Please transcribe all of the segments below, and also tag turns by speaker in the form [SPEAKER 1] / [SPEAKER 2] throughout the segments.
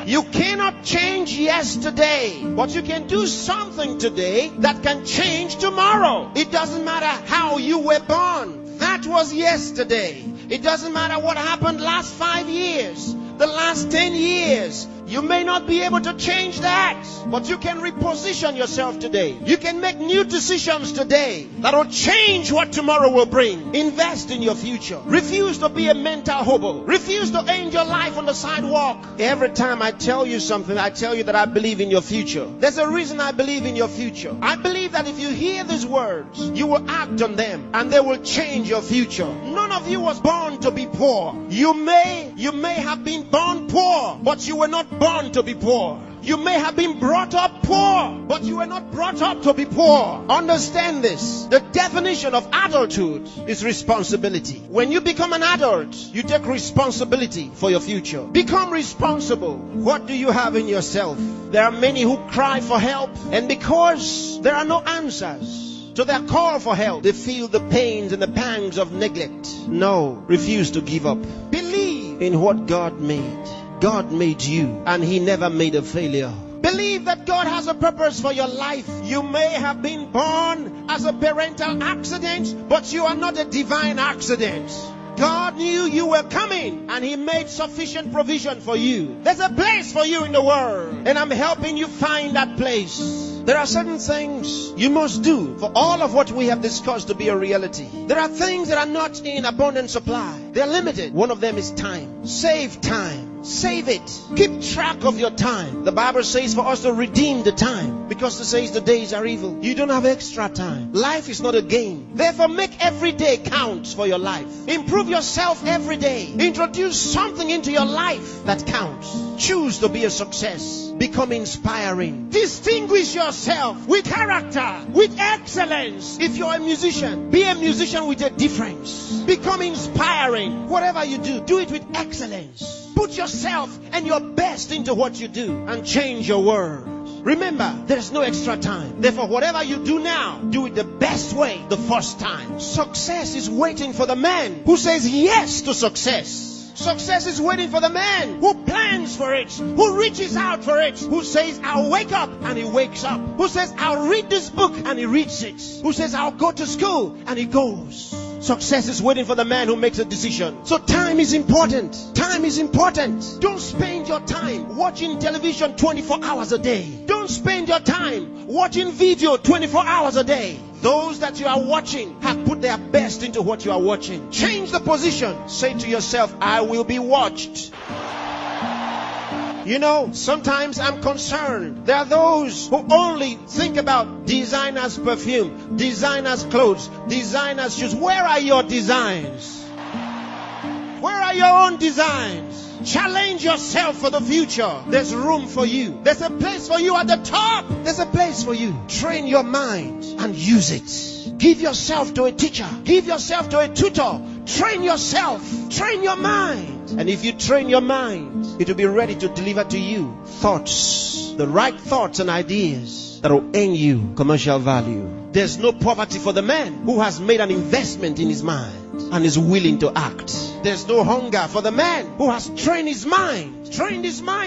[SPEAKER 1] You cannot change yesterday, but you can do something today that can change tomorrow. It doesn't matter how you were born. That was yesterday. It doesn't matter what happened last 5 years, the last 10 years. You may not be able to change that, but you can reposition yourself today. You can make new decisions today that will change what tomorrow will bring. Invest in your future. Refuse to be a mental hobo. Refuse to end your life on the sidewalk. Every time I tell you something, I tell you that I believe in your future. There's a reason I believe in your future. I believe that if you hear these words, you will act on them and they will change your future. None of you was born to be poor. You may have been born poor, but you were not born to be poor. You may have been brought up poor, but you were not brought up to be poor. Understand this. The definition of adulthood is responsibility. When you become an adult, you take responsibility for your future. Become responsible. What do you have in yourself? There are many who cry for help, and because there are no answers to their call for help, they feel the pains and the pangs of neglect. No, refuse to give up. Believe in what God made. God made you, and He never made a failure. Believe that God has a purpose for your life. You may have been born as a parental accident, but you are not a divine accident. God knew you were coming, and He made sufficient provision for you. There's a place for you in the world, and I'm helping you find that place. There are certain things you must do for all of what we have discussed to be a reality. There are things that are not in abundant supply. They're limited. One of them is time. Save time. Save it. Keep track of your time. The Bible says for us to redeem the time, because it says the days are evil. You don't have extra time. Life is not a game. Therefore, make every day count for your life. Improve yourself every day. Introduce something into your life that counts. Choose to be a success. Become inspiring. Distinguish yourself with character, with excellence. If you're a musician, be a musician with a difference. Become inspiring. Whatever you do, do it with excellence. Put yourself and your best into what you do and change your world. Remember, there is no extra time. Therefore, whatever you do now, do it the best way the first time. Success is waiting for the man who says yes to success. Success is waiting for the man who plans for it, who reaches out for it, who says, I'll wake up, and he wakes up, who says, I'll read this book, and he reads it, who says, I'll go to school, and he goes. Success is waiting for the man who makes a decision. So time is important. Time is important. Don't spend your time watching television 24 hours a day. Don't spend your time watching video 24 hours a day. Those that you are watching have put their best into what you are watching. Change the position. Say to yourself, I will be watched. You know, sometimes I'm concerned. There are those who only think about designers' perfume, designers' clothes, designers' shoes. Where are your designs? Where are your own designs? Challenge yourself for the future. There's room for you. There's a place for you at the top. There's a place for you. Train your mind and use it. Give yourself to a teacher. Give yourself to a tutor. Train yourself. Train your mind. And if you train your mind, it will be ready to deliver to you thoughts, the right thoughts and ideas that will earn you commercial value. There's no poverty for the man who has made an investment in his mind and is willing to act. There's no hunger for the man who has trained his mind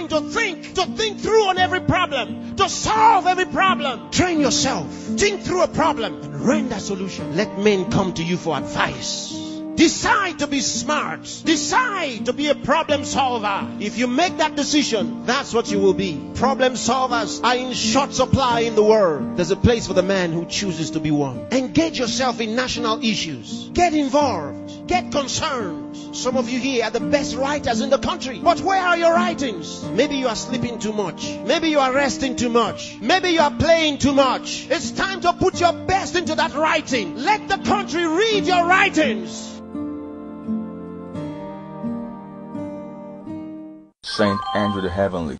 [SPEAKER 1] to think through on every problem, to solve every problem. Train yourself. Think through a problem and render a solution. Let men come to you for advice. Decide to be smart. Decide to be a problem solver. If you make that decision, that's what you will be. Problem solvers are in short supply in the world. There's a place for the man who chooses to be one. Engage yourself in national issues. Get involved. Get concerned. Some of you here are the best writers in the country. But where are your writings? Maybe you are sleeping too much. Maybe you are resting too much. Maybe you are playing too much. It's time to put your best into that writing. Let the country read your writings.
[SPEAKER 2] Saint Andrew the Heavenly.